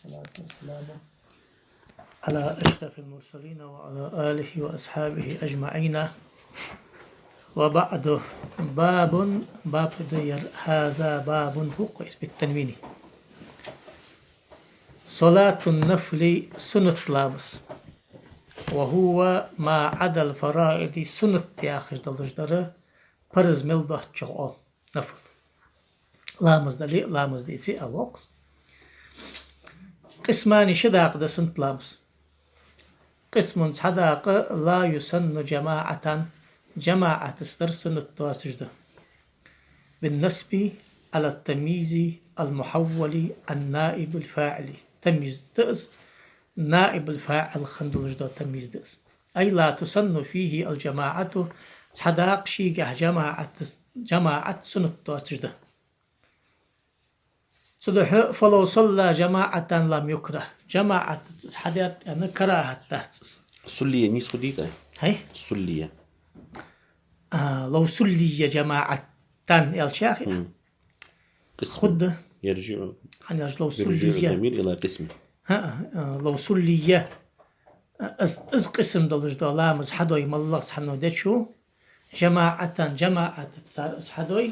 والصلاة والسلام على أشرف المرسلين وعلى آله وأصحابه أجمعين. وبعد باب دير هذا باب فوق بالتنوين. صلاة النفل سنة لامس وهو ما عدا الفرائض سنة ياخذ دلجدره فرز ملده تشغل نفل لامس دي سي أوقس قسمان شداق ده سنة لامس. قسم صداق لا يسن جماعة تستر سنة تواسجده بالنسبة على التمييز المحول النائب الفاعل تمييز دأس نائب الفاعل خندلجده تمييز دأس أي لا تسن فيه الجماعة صداق شيقه جماعة سنة تواسجده صدح فلو صلى جماعة لم يكره جماعة حدث أنا كراهة تحتس سلية نيس خديته هاي سلية لو سلي جماعة الشاخي خد يرجع لو سلي الضمير إلى قسمه لو سلي از قسم دلج دولامز حدوي ملغس حنو دشو جماعة تصار حدوي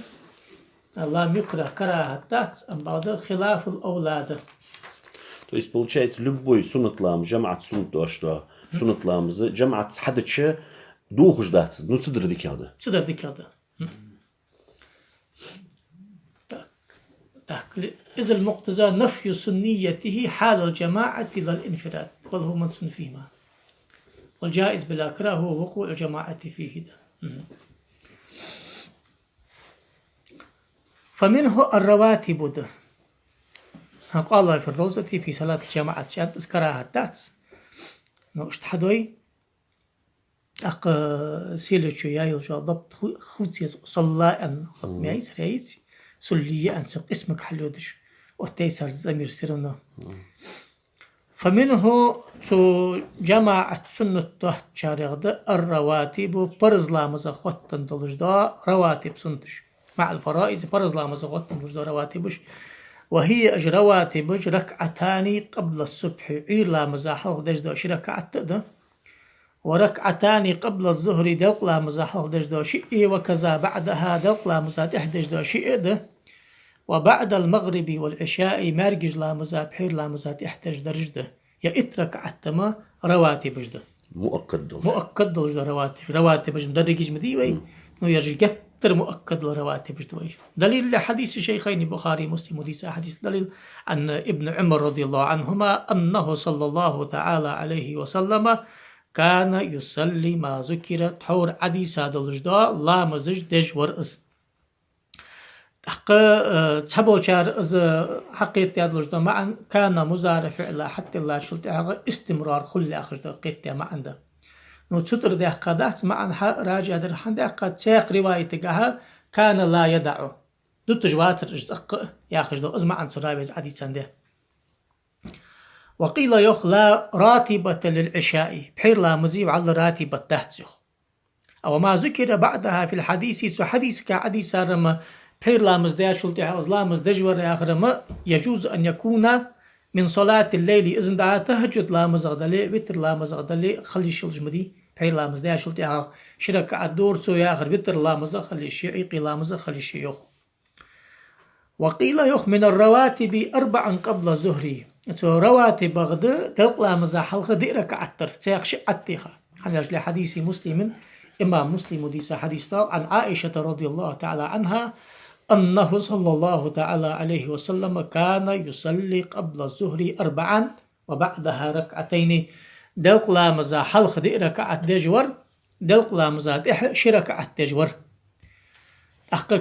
لم يكره كراهة تحت أم بعد خلاف الأولاد. То есть получается любой суннатлам جماعة سنة أشتا سنнатлам جماعة حدث دوخ جدات نو تصدر ديكاده إذا المقتضى نفي سنيته حال الجماعة للانفراد بل هو منسن فيهما والجائز بلا كراهه هو وقوع الجماعة فيه ده. فمنه الرواتب ده قال الله في الروزة في صلاة الجماعة شاد كراهة تاتس نو اشتحدوي سيلتشو يايل جو ضبط خوتيز صلى أن ميز رئيس سلية أن اسمك حلودش وتيسر زمير سرنا. فمنه سو جماعة سنة تحت شارع الرواتب فرز لامز خوتن دلج دا رواتب سنتش مع الفرائض فرز لامز خوتن دلج دا رواتبش وهي رواتبش ركعتان قبل الصبح عير لامز حلق دج دا شركعت ده وركعتان قبل الظهر دلق لامز حلق دج دا شيء وكذا بعدها دلق لامز دج دا شيء ده وبعد المغرب والعشاء مارجج لامز بحير لامز احتج درج ده يا اترك عتما رواتب جده مؤكد دلج رواتب جده درجج مديوي نو يرجع كتر مؤكد رواتب جده. دليل حديث الشيخين البخاري مسلم وديس حديث دليل عن ابن عمر رضي الله عنهما أنه صلى الله تعالى عليه وسلم كان يصلي ما ذكرت حور حديث دلج ده لا مزج دج ورأس تحبو شار از حقيقة يدلج ده معا كان مزار فعلا حتى الله شلت استمرار خل أخرج ده قيت معا ده نو تشتر ده قادات معا راجع در حند قد ساق رواية جها كان لا يدعو دوت جواتر إجزاق يأخذ ده أزمع عن سرابيز عديد سنده. وقيل يخ لا راتبة للعشاء بحير لا مزيب على راتبة تحت أو ما ذكر بعدها في الحديث سو حديث كحديث رما بحير لامز داشلتي عاوز لامز دجور آخر ما يجوز أن يكون من صلاة الليل إذن دعا تهجد لامز غدلي وتر لامز غدلي خلي شلج مدي بحير لامز داشلتي عاوز شرك الدور سو آخر وتر لامز خلي شيعي لامز خلي شيوخ. وقيل يخ من الرواتب 4 قبل الظهر سو رواتب غد تلق لامز حلقة ديرك عتر سيخ شقتها حنجل حديث مسلم إمام مسلم وديس حديث عن عائشة رضي الله تعالى عنها أنه صلى الله تعالى عليه وسلم كان يصلي قبل الظهر 4 وبعدها ركعتين دلق لامزا حلق دي ركعت دجور دلق لامزا شركعت دجور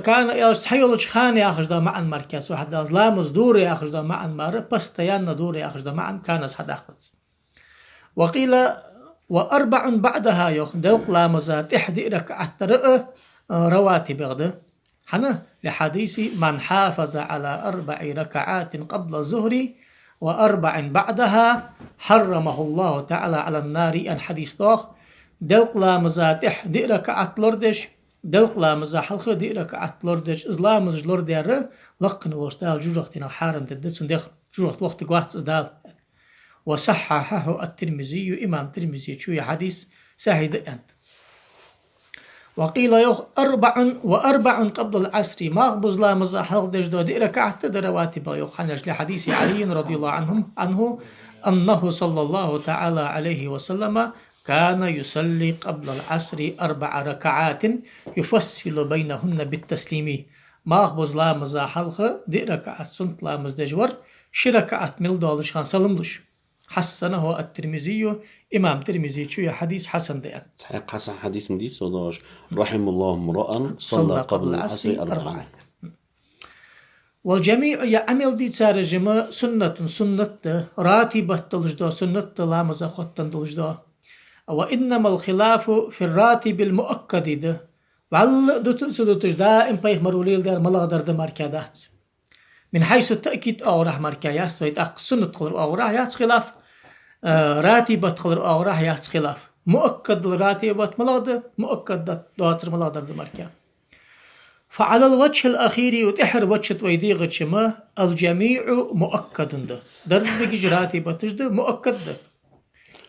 كان يصحيل خان ياخذ معا مركز واحد لامز دور ياخذ معا مر بستيان دور ياخذ معا كان صداقة. وقيل و4 بعدها يخدق لامزات إحدى ركعت رواتب غده حنا لحديث من حافظ على 4 ركعات قبل الظهر و4 بعدها حرمه الله تعالى على النار أن حديث طاق دلق لامزات إحدى ركعت لردش دلق لامزا حلقة دي ركعت لردش إزلامز لردير لقن وشتال جوجختنا حارم تدسن دخل جوجخت وقت قوات إزدال وصححه الترمذي إمام ترمذي شو حديث سهيد أنت. وقيل يوخ وأربع قبل العصر ما أخبز لا مزاحق دجدو دي ركعت رواتب يوخ لحديث علي رضي الله عنه أنه صلى الله تعالى عليه وسلم كان يصلي قبل العصر 4 ركعات يفصل بينهن بالتسليم ما أخبز لا مزاحق دي ركعت سنت لا مزدجور شركعت ملدولش خان سلملش حسنه الترمذي إمام ترمذي شو حديث حسن ده صحيح حسن حديث مدي صداش رحم الله امرأ صلى قبل العصر 4. والجميع يعمل دي تارجمة سنة راتبة تلجدو سنة لا مزاخوة تلجدو وإنما الخلاف في الراتب المؤكد ده وعلى دوتش دائم بيخ مروليل دار ملغدر ده ماركادات من حيث التأكيد أوراه ماركايات سويت أق سنة قلر أوراه يات خلاف راتبة قلر أوراه يات خلاف مؤكد الراتبة ملغدر مؤكد دواتر ملغدر ده ماركا فعلى الوجه الأخير يتحر وجه ويديغ شما الجميع مؤكد ده دربك راتبة تجده مؤكد ده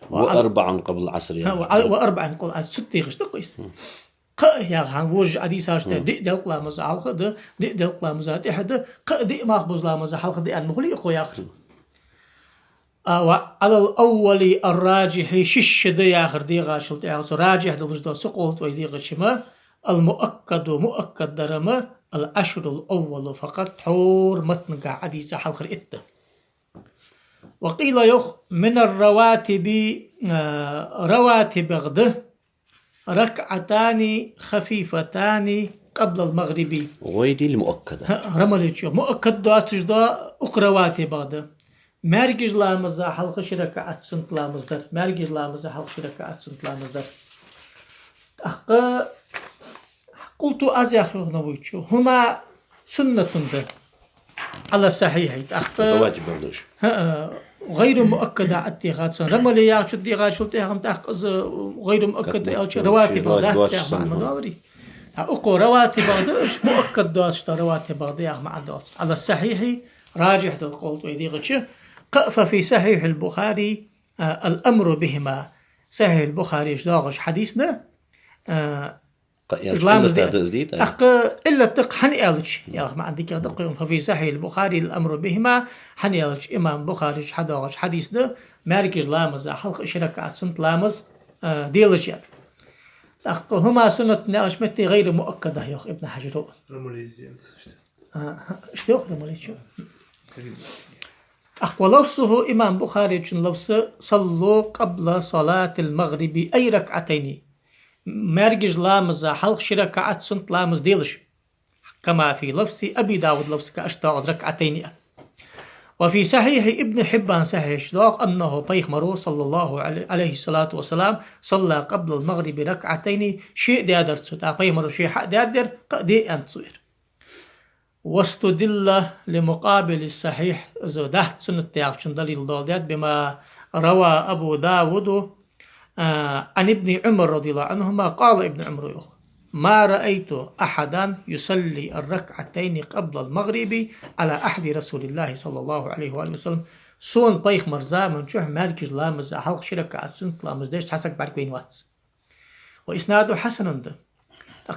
وأربعا قبل العصر وأربعا قبل العصر ستي غشت كويس يا خان وج عديس هاشته دي دلق لا مزا حلقه ده دي دلق لا مزا تحد دي ما خبز لا مزا حلقه دي ان مخلي اخو يا اخر على الاول الراجح شش دي اخر دي غاشلت يا راجح دلج سقوط ويدي غشما المؤكد مؤكد درما العشر الاول فقط حور متن عديس حلقه ات وقيل يخ من الرواتب رواتب غده ركعتان خفيفتان قبل المغرب ويدي المؤكدة رملت مؤكد دواتش دا أقرواتي بعد مرجج لا مزا حلقة شركة سنت لا مصدر مرجج لا مزا حلقة شركة سنت لا مصدر قلت أزيخ نويتشو هما سنة ده على الصحيح رواتب بردوش غير مؤكدة اتخاذ رمل يا شو دي غاش شو تهم تأخذ غير مؤكد رواتب ذات مع مداري أقو رواتب بعدش مؤكد داش رواتب بعد مع داش على الصحيح راجح القول ويدي غش قف في صحيح البخاري الأمر بهما صحيح البخاري داغش حديثنا إلا تق حنيالش يا ما عندك دقيقة ففي صحيح البخاري الأمر بهما حنيالش إمام بخاري حداغش حديث ده ماركج لامز حلق شركة سنت لامز ديلش يعني هما سنة ناشمتي غير مؤكدة يا ابن حجر رموليزي شو رموليزي ولفظه إمام بخاري لفظ صلوا قبل صلاة المغرب أي ركعتين مرجج لامز حلق شركة سنت لامز ديلش كما في لفظ أبي داود لفظ كأشتاغ ركعتين وفي صحيح ابن حبان صحيح اشتاغ أنه بيخمرو صلى الله عليه الصلاة والسلام صلى قبل المغرب ركعتين شيء دادر ستا بيخمرو شيء حق دادر قدي أنت صوير واستدل لمقابل الصحيح زودت سنة تاغشن دليل دولدات بما روى أبو داود عن ابن عمر رضي الله عنهما قال ابن عمر ما رأيت أحدا يصلي الركعتين قبل المغرب على أحد رسول الله صلى الله عليه وآله وسلم سون بيخ مرزا من شوح مركز لامز حلق شركة سنت لامز ديش حسك باركوين واتس وإسناده حسن ده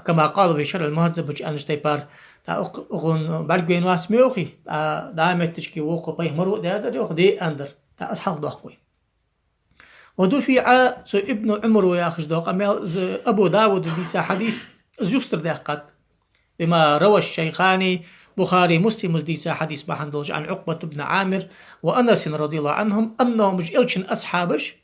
كما قال في شرع المهذب أن اشتيبار أغن باركوين واتس ميوخي دائما تشكي ووقو بيخ مرو دي أندر أصحاب ضحكوين ودفع ابن عمر وياخذ دوق أبو داود في حديث يستر دقت بما روى الشيخان بخاري مسلم ديسا حديث بحندوج عن عقبة بن عامر وأنس رضي الله عنهم أنهم إلشن أصحابش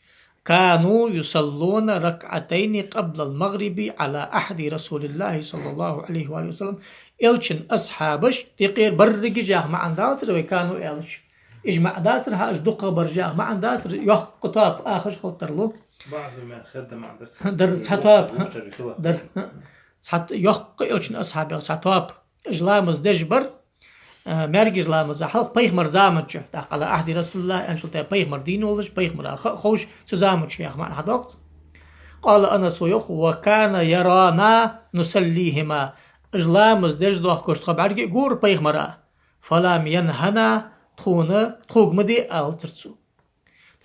كانوا يصلون ركعتين قبل المغرب على أحد رسول الله صلى الله عليه وآله وسلم إلشن أصحابش تقير برق جاه مع داتر وكانوا إلش إجمع داتر هاش دقة برجاه مع داتر يح قطاب آخر خلطر له بعض ما خدم مع درس در سحطاب در سحط يحق إلشن أصحاب سحطاب إجلامز دجبر مرجز لامز حلق بيخمر زامنش على أحد رسول الله أنشلت بيخمر دين ولش بيخمر خوش تزامنش يا أخوان حدقت قال أنس وكان يرانا نسليهما إجلامز دجدوه كشت خبرجي قور بيخمرا فلام ينهنا تخونا تخوق مدي آل ترسو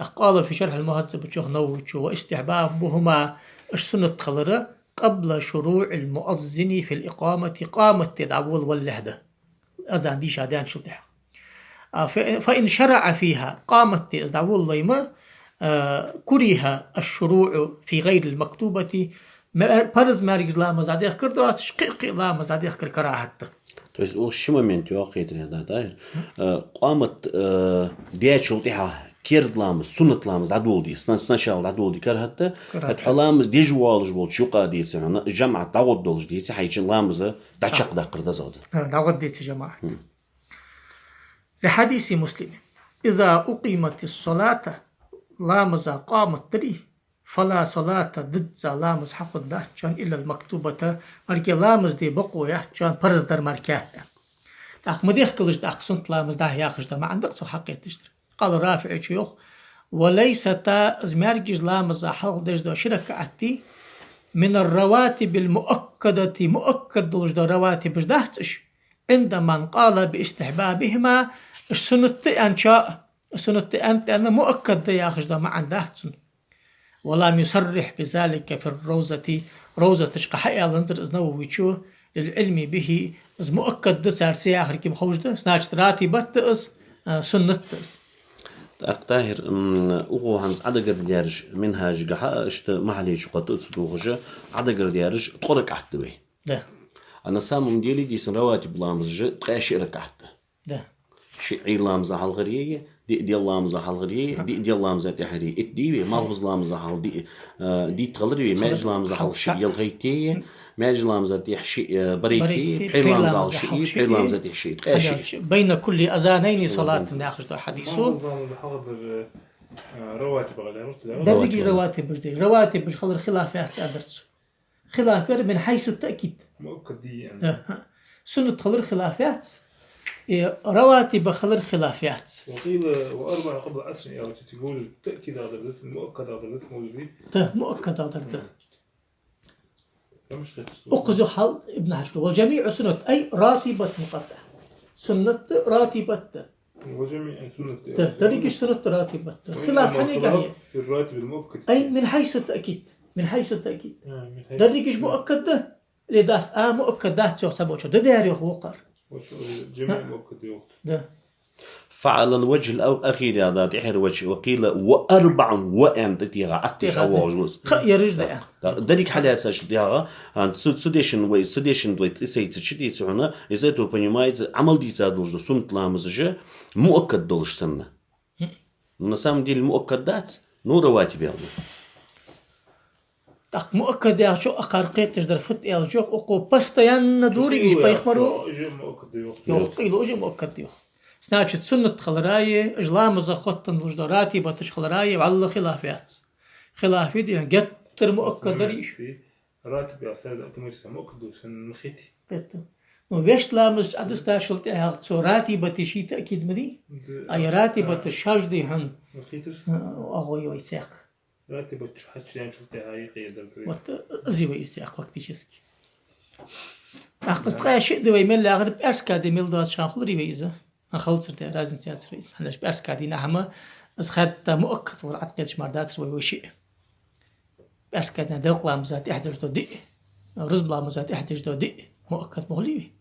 قال في شرح المهذب تشوخ نووي واستحبابهما السنة خلرة قبل شروع المؤذن في الإقامة قامت تدعول واللهدة أذان دي شادان شلتها فإن شرع فيها قامت تدعول ليما كره الشروع في غير المكتوبة فرز مارج لا مزاديخ كردوات شقيق لا مزاديخ كراهة. То есть уж момент واقعيت هذا داير قامت ديات شلتها كيرد لامز سنة لامز عدولدي سنشال عدولدي كرهت هتحلامز ديجوالج بول شو قاديس يعني جمع تعود دولج ديسي حيجي لامز دعشق دقر ده زاد دعوت ديسي جماعة لحديث مسلم إذا أقيمت الصلاة لامز قامت تري فلا صلاة ضد لامز حق ده كان إلا المكتوبة مركي لامز دي بقوة كان فرز در مركاه تاخ مديخ كلش داخ سنت لامز ده ياخش ده ما عندك سو حقية تشتري قال رافع شيوخ وليس تا ازمارجز لامز حق دجدو شرك عتي من الرواتب المؤكدة مؤكد دجدو رواتب جدهتش عندما قال باستحبابهما السنة أنشاء السنة أنت أنا مؤكد ده ياخش ده ما عندهتن ولم يصرح بذلك في الروزة روزة تشقى حقيقة لنظر إزنوه ويشو للعلم به إز مؤكد ده سار سياخر كي بخوش ده سناجت راتبت إز سنة إز أقتاهر أقو هنز عدقر ديارج منهاج قحا اشت محلي شقات أتصدوغجة عدقر ديارج طرق عدوي ده أنا سامم ديالي ديسن رواتب لامز جه تقاشي ركعته ده شيء لامز حال غريه دي لامز حال غريه دي لامز تحري اتدي مالبز لامز حال دي تغلري ماج لامز حال شيء يلغيتي ماج لامز تي شيء بريتي حي لامز حال شيء حي لامز تي شيء تقاشي بين كل أذانين صلاة ناخذ حديثه رواتب غير درجي رواتب بجدي رواتب بج خلر خلافات أدرس خلاف من حيث التأكيد مؤكد دي يعني سنة خلر خلافات رواتب خلر خلافات وقيل وأربع قبل عشر يعني تقول تأكيد هذا الاسم مؤكد هذا الاسم موجود ده مؤكد هذا ده أقزو حل ابن حجر والجميع سنة أي راتبة مقطع سنة راتبة وجميع سنة تريقش سنة راتبة خلاف حنيقة في الراتب المؤكد أي من حيث التأكيد من حيث التأكيد دريقش مؤكد ده لداس مؤكد ده تشوف سبوشو ده داري وقر جميع مؤكد ده فعلى الوجه الأخير هذا تحر وجه وقيل وأربع وأن تتيغا عتش أو عجوز يرج ده دريك حالة ساش تيغا عن سوديشن دويت سيت تشدي سعنا إذا تو بنيمايز عمل دي زادوج سنت لامزجة مؤكد دولش سنة نسام دي المؤكدات نور رواتب يلا تق مؤكد يا شو أقارقيت تجدر فت يا شو أقو بستيان ندوري إيش بيخمروا يوقيلو إيش مؤكد يوم سناجت سنة خلراية إجلام زخطن الجداراتي بتش خلراية وعلى خلافات خلافي دي جتر مؤكد دريش راتب يا سيد أتمشى مؤكد وسن مخيتي وبيش لامس عدستا شلتي راتي بتشي تأكيد مدي أي راتي بتشاج دي هن مخيتس أغوي ويساق راتي بتشحش يعني شلتي هاي قيدر أزي ويساق وقت شسكي أقصد شيء دوي من لا غرب أرسكا دي ميل دوات شان خلري بيزا خلصر ده رازن سياسة رئيس هناش بأرسكا دي نعمة أز خد مؤكد ورعت قيد شماردات روي وشيء بأرسكا دي دلق لامزات إحدى جدو دي رزب لامزات إحدى جدو دي مؤكد مغليبي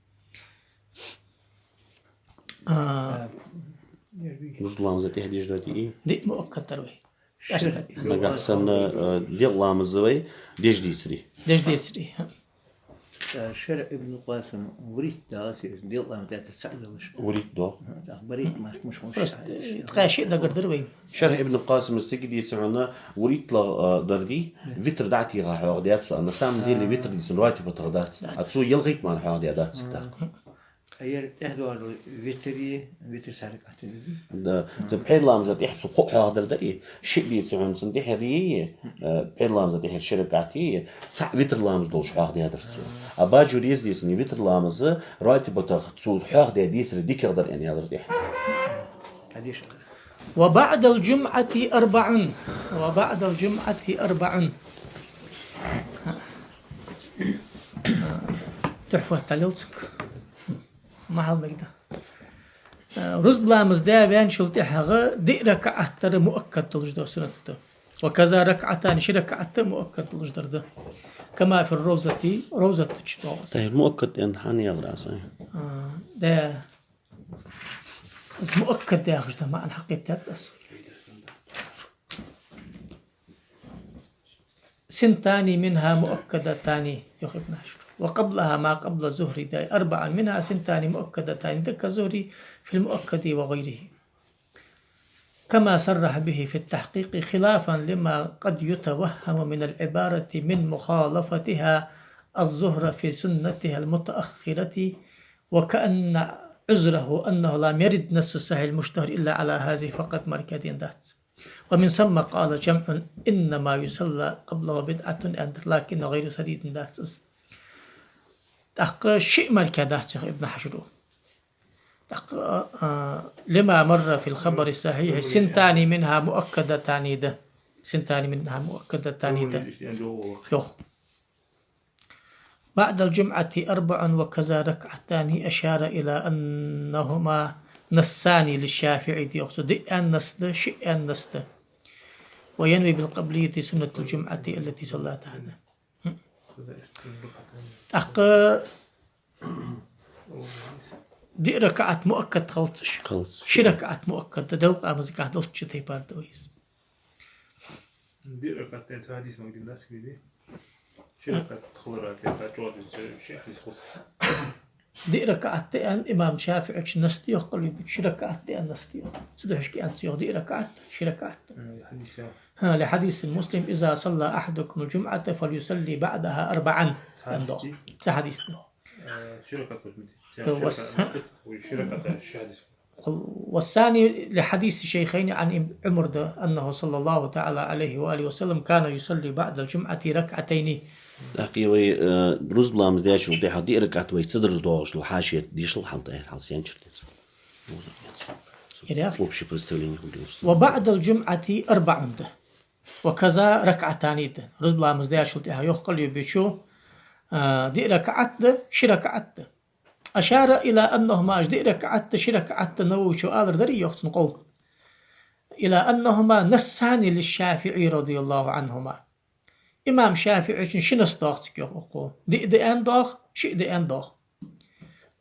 رزب لامزات إحدى جدو دي مؤكد تروي بأرسكا دي نجح سنة دي لامزوي ديش دي سري ديش دي سري شرع ابن قاسم وريت داسي دي الله متى تسعدوش وريت دو بريت مش تقاشي دا قدر وين شرح ابن القاسم السجدي يسمعنا وريت لا دردي فيتر دعتي راح عقديات أنا سام دي اللي فيتر دي سنواتي بتغدات أتسو يلغيك ما راح عقديات ستا أير إهدوا فيتر سارك أحتدي ده بحير لامزة يحسو قوح هذا ده شيء بيتسمعون سندي حريه بحير لامزة يحس شركاتي صح فيتر لامز دوش عقديات تسو أبا جوريز دي سني فيتر لامز رايت بتغتسو عقديات دي سر ديك يقدر يعني هذا ده وبعد الجمعة وبعد الجمعة 4 تحفة تليلسك ما هالمقدار رز بلامز دا بيان شلتي حاجة دي ركعة ترى مؤكد تلجدر سنة وكذا ركعتان شركعة مؤكد تلجدر ده كما في روزة تشتوس طيب مؤكد أن حاني يغرى صحيح ده مؤكد ده أخذ ما عن حقيقة تأس سنتان منها مؤكدتان يخب ناشر وقبلها ما قبل الزهري دا 4 منها سنتان مؤكدتان دك الزهري في المؤكد وغيره كما صرح به في التحقيق خلافا لما قد يتوهم من العبارة من مخالفتها الظهر في سنتها المتأخرة وكأن عذره أنه لم يرد نص الصحيح المشتهر إلا على هذه فقط مركزين ذات ومن ثم قال جمع إنما يصلى قبله بدعة لكن غير سديد ذات تحقق شيء مركزات ابن حجر لما مر في الخبر الصحيح سنتان منها مؤكدتان ده سنتان منها مؤكدتان ده بعد الجمعة 4 وكذا ركعتان أشار إلى أنهما نصان للشافعي دي يقصد أن نص ده شيء أن نص ده وينوي بالقبلية سنة الجمعة التي صلاتها ده دي ركعت مؤكد خلصش شي ركعت مؤكد دلق أمزك دلق شتي باردويس دي ركعتين حديث ما قد الناس كذي شي ركعت خلرات يا جواد شي حديث خلص دي ركعتين إمام شافعي نستيو قلبي شي ركعتين نستيو سدحش كي أنتيو دي ركعت شي ركعت حديث لحديث المسلم إذا صلى أحدكم الجمعة فليصلي بعدها 4 حديث شركة والثاني لحديث الشيخين عن عمر ده أنه صلى الله تعالى عليه وآله وسلم كان يصلي بعد الجمعة ركعتين أخي روز بلامز ديش ودي حد يركعت ويتصدر دوش الحاشية ديش الحلطة الحلسيان شرطة وبعد الجمعة 4 ده وكذا ركعتان ده روز بلامز ديش ودي يقول يبيشو دي ركعت ده شي ركعت ده أشار إلى أنهما دي ركعت شي ركعت نو سؤال دري يخصن قول إلى أنهما نصان للشافعي رضي الله عنهما إمام شافعي شنس داختك يقول دي أن داخ شي دي أن داخ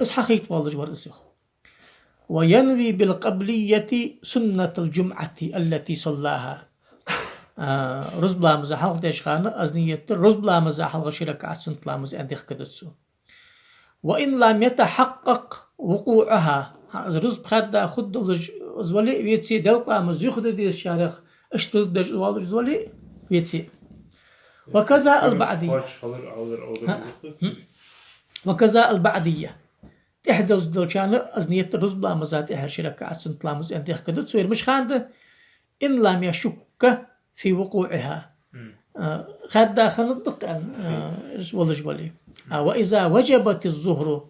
إصحاقيت والله جوار إسيخ وينوي بالقبلية سنة الجمعة التي صلاها رزبلا مزاحل ديش خانة أزنية رزبلا مزاحل شركة سنت لامز أندخ كدتسو وإن لم يتحقق وقوعها رزب خد خد زولي ويتسي دلق لامز يخد دي الشارخ اش رزب ديش والله زولي ويتسي وكذا البعدية وكذا البعدية تحدث دلشان أزنية رزبلا مزات إحر شركة سنت لامز أندخ كدتسو مش خانده إن لم يشك في وقوعها خد داخل الدقن والله وإذا وجبت الظهر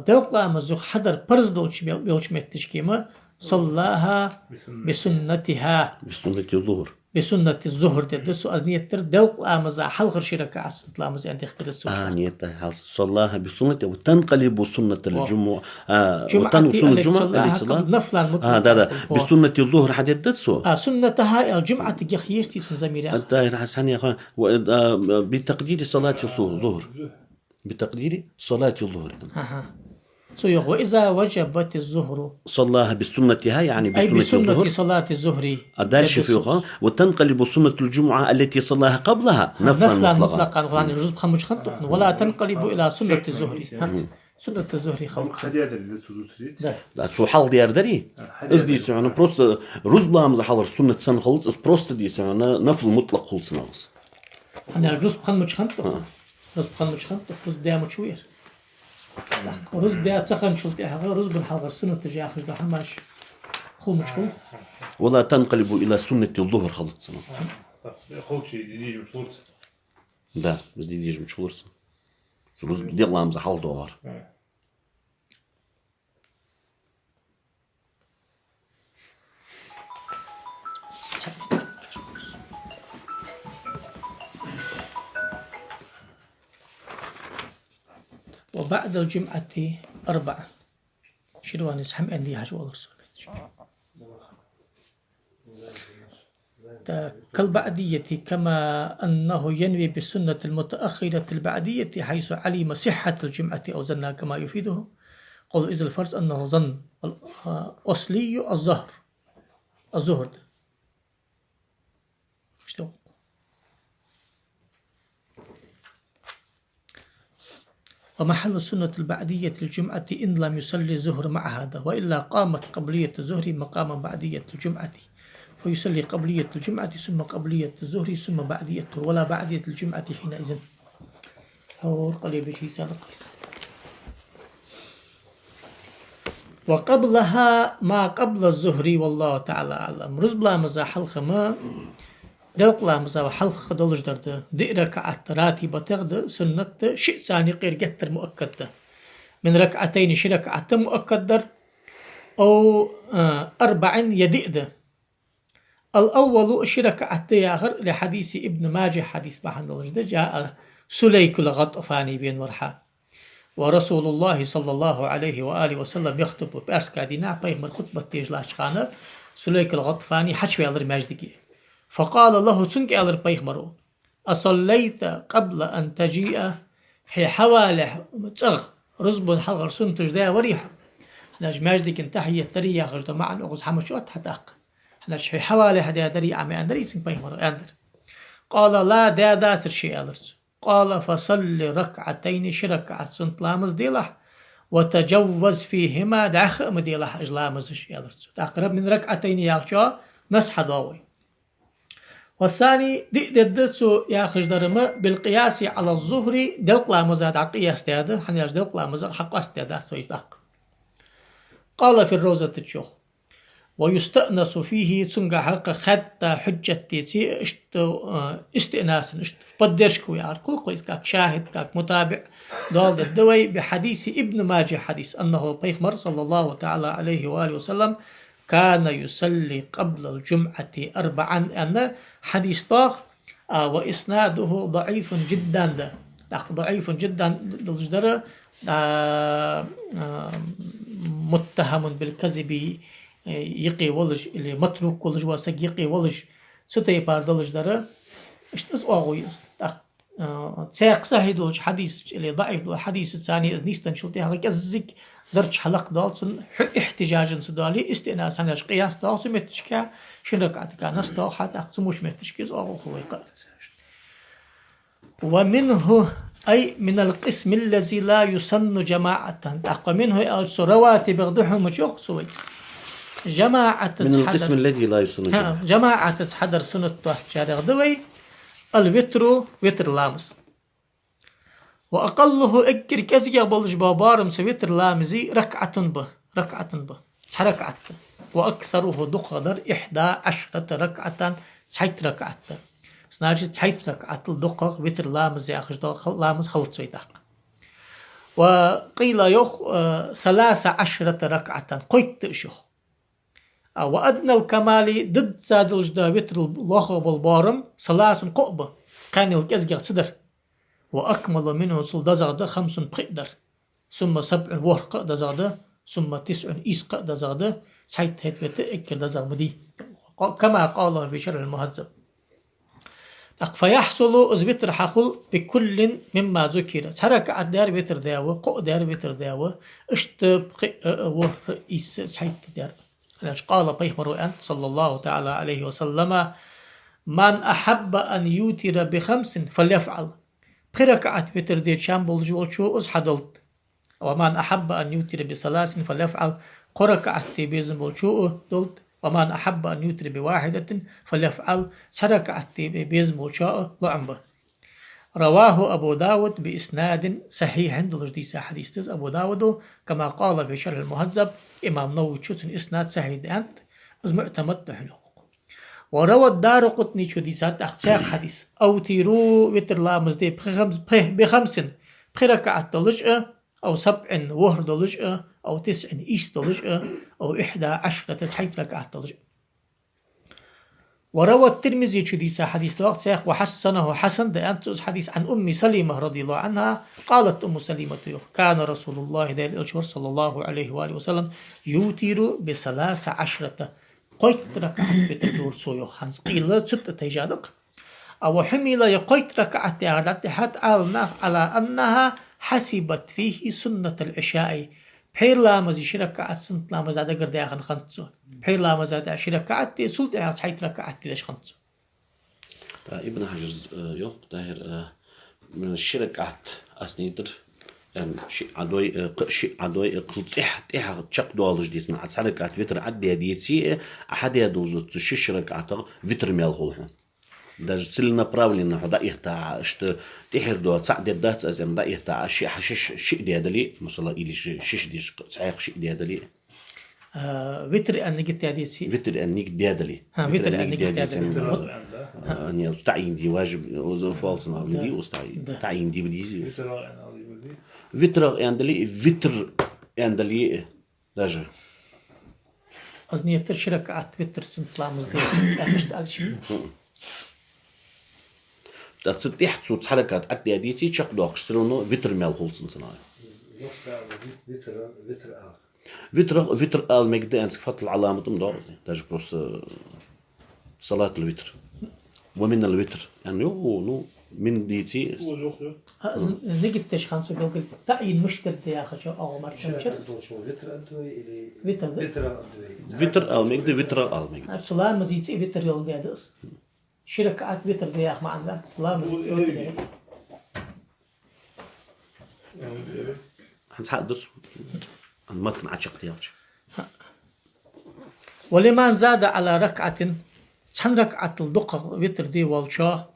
دلقا مزوخ حضر برز دولش بيلش متشكيمة صلاها بسنتها بسنة الظهر تدسو أزنية تر دلقا مزا حلغر شركة سنت مزا عندك تدسو نيتها صلاها بسنة وتنقلب سنة الجمعة وتنقلب سنة الجمعة نفلا مطلقا بسنة الظهر حدد تدسو سنتها الجمعة تجيخيستي سنزميري الدائرة حسن يا أخوان بتقدير صلاة الظهر بتقدير صلاة الظهر وإذا وجبت الظهر صلاها بسنتها يعني أي بسنة الظهر صلاة الظهر أدال شفيقة وتنقلب سنة الجمعة التي صلاها قبلها نفلا مطلقا يعني الرزق خمش خنطق ولا تنقلب إلى سنة الظهر سنة الظهر خلق لا سو حال ديار دري إز دي سمعنا بروست رزبلا مزحلر سنة سن خلص إز بروست دي سمعنا نفل مطلق خلص ناقص أنا الرزق خمش خنطق الرزق خمش خنطق الرزق ده مشوير رزق ده سخن شلتي حاجة رزق الحلقة السنة تجي آخر ده حماش خل مشغول ولا تنقلب إلى سنة الظهر خلص خلص شيء يجي مشغول ده بس دي يجي مشغول رزق دي الله مزحل دوار وبعد الجمعة 4 شروان يسحم أندي حاجة والله كالبعدية كما أنه ينوي بالسنة المتأخرة البعدية حيث علم صحة الجمعة أو ظنها كما يفيده قول إذا الفرض أنه ظن الأصلي الظهر ومحل السنة البعدية الجمعة إن لم يصلي الظهر مع هذا وإلا قامت قبلية الظهر مقام بعدية الجمعة فيصلي قبلية الجمعة ثم قبلية الظهر ثم بعدية ولا بعدية الجمعة حينئذ هو قريب شيء سابق وقبلها ما قبل الظهر والله تعالى أعلم رزبلا مزا حلقة ما دلقلا مزا حلقة دلج درد دي ركعة راتبة تغد سنة شيء ثاني غير جتر مؤكد من ركعتين شي ركعة مؤكد أو 4 يدئد الأول شي ركعة آخر لحديث ابن ماجه حديث بحن دلج جاء سليك الغطفاني بين ورحا ورسول الله صلى الله عليه وآله وسلم يخطب بأسكا دينا بيغمر خطبة تيجلاش خانة سليك الغطفاني حشوي ألر ماجدكي فقال له تنك ألر بيغمرو أصليت قبل أن تجيء حي حوالي تغ رزب حلغر سنتج دا وريح ناج ماجدك انتحي التريا غجد معا أغز حمشوات حتاق ناج حي حوالي هدا دري عمي أندري سنك بيغمرو أندر قال لا دا داسر شيء ألرس قال فصل ركعتين شركعة سنت لامز ديلح وتجوز فيهما دعخ مديلح اجلامز يالرس تقرب من ركعتين ياخشوا نصح ضوي والثاني ددسو ياخش درما بالقياس على الظهر دلق لامز دع قياس تاده حنياش دلق لامز حق استاده سويدق قال في الروزة تشوخ ويستأنس فيه تنقى حلقة حتى حجة تيتي استئناس قدرش كوي عرقل قويس كاك شاهد كاك متابع دول الدوي بحديث ابن ماجه حديث أنه بيخمر صلى الله تعالى عليه وآله وسلم كان يصلي قبل الجمعة 4 أن حديث طاق وإسناده ضعيف جدا ضعيف جدا للجدر متهم بالكذب يقي ولج اللي متروك ولج واسق يقي ولج ستي باردلج دره اشتس اوغويس ساق صحيح ولج حديث اللي ضعيف الحديث الثاني نيستن شلتي هذا ازك درج حلق دالسن احتجاجا سدالي استئناس عن قياس دالسن متشكا شنركعت كان نستو حتى اقسموش متشكيز اوغو خويق ومنه أي من القسم الذي لا يسن جماعة تقوى منه الرواتب بغضهم وشوخ سويس جماعة من القسم الذي لا يسن جماعة تحضر سنة شارع دوي الوتر وتر لامس وأقله أكر كزيا بلج بابارم سويتر لامزي ركعة به ركعة وأكثره دقدر 11 ركعة سحيت ركعة سناجي سحيت ركعة الدقق وتر لامزي أخش لامز خلط سويتاق وقيل يخ 13 ركعة قيت شخ وأدنى الكمال ضد ساد الجدا وتر الله بالبارم 3 قؤبة كان الكزجر صدر وأكمل منه سل دزغده 5 بقدر ثم 7 ورق دزغده ثم 9 إسق دزغده سحيت هيت وتأكل دزغ مدي كما قال في شرح المهذب فيحصل أزبتر حقل بكل مما ذكر حركة دار وتر داوة قو دار وتر داوة اشتب ورئيس سحيت دار قال بيخمر أنت صلى الله تعالى عليه وسلم من أحب أن يوتر ب5 فليفعل بركعة وتر دي شامبل جول شو أزحدلت ومن أحب أن يوتر ب3 فليفعل قركعة بيزن بول شو دلت ومن أحب أن يوتر ب1 فليفعل سركعة بيزن بول شو لعنبه رواه أبو داود بإسناد صحيح دلجديس حديث أبو داود كما قال في شرح المهذب إمام نووي شوتن إسناد صحيح أنت از معتمد حلو وروى الدارقطني شديسات أخساق حديث أو تيرو وتر لامز دي ب5 بركعة دلجة أو 7 وهر دلجة أو 9 إيس دلجة أو 11 تسحيت ركعة دلجة وروى الترمذي شديس حديث الوقت سيق وحسنه حسن ده أنت حديث عن أم سليمة رضي الله عنها قالت أم سليمة كان رسول الله صلى الله عليه وآله وسلم يوتر ب13 قيت ركعت بتدور سويخ هنس قيل ست تجادق أو حمل يقيت ركعت حتى على أنها حسبت فيه سنة العشاء بحير لامز شركعت سنت لامز هذا قرد ياخن خنتسو بحير لامز هذا شركعت سلت يا حيت ركعت ليش خنتسو ابن حجر يوق داير من الشركعت أسنيدر شيء عدوي قلصح تيح تشق دوالج ديس مع سركعت فيتر عدي ديتي أحد يدوز تشش ركعت فيتر ميال خلهم даже сильно направленно да ихта что тихер до цад дат азем да ихта ши хашиш ши дядали مثلا или шиш диш цайх ши дядали витр أن جت ديسي فيتر انك دادلي витр أن جت فيتر اني تعيين دي واجب فالصنا دي وستعين تعيين دي بدي فيتر عندلي فيتر عندلي داجا أزني تشرك عت وتر سنت لامز ده مش ده شيء تحت صوت حركات عدي ديتي تشق دو خسرونو فيتر مال هولسن صناعي فيتر آل مجد أنسك فت العلامة مضاعف داج بروس صلاة الوتر ومن الوتر يعني نو من ديتي نجد تشخانسو بيقول تعيين مشكلة يا أخي أو مرشد فيتر آل مجد فيتر آل مجد صلاة مزيتي فيتر يوم ديادس شركات فيتر يا أخي ما عندك صلاة مزيتي فيتر هنسحدث عن متن عشق تيارج ولمن زاد على ركعة تن ركعة الدقة فيتر دي والشاه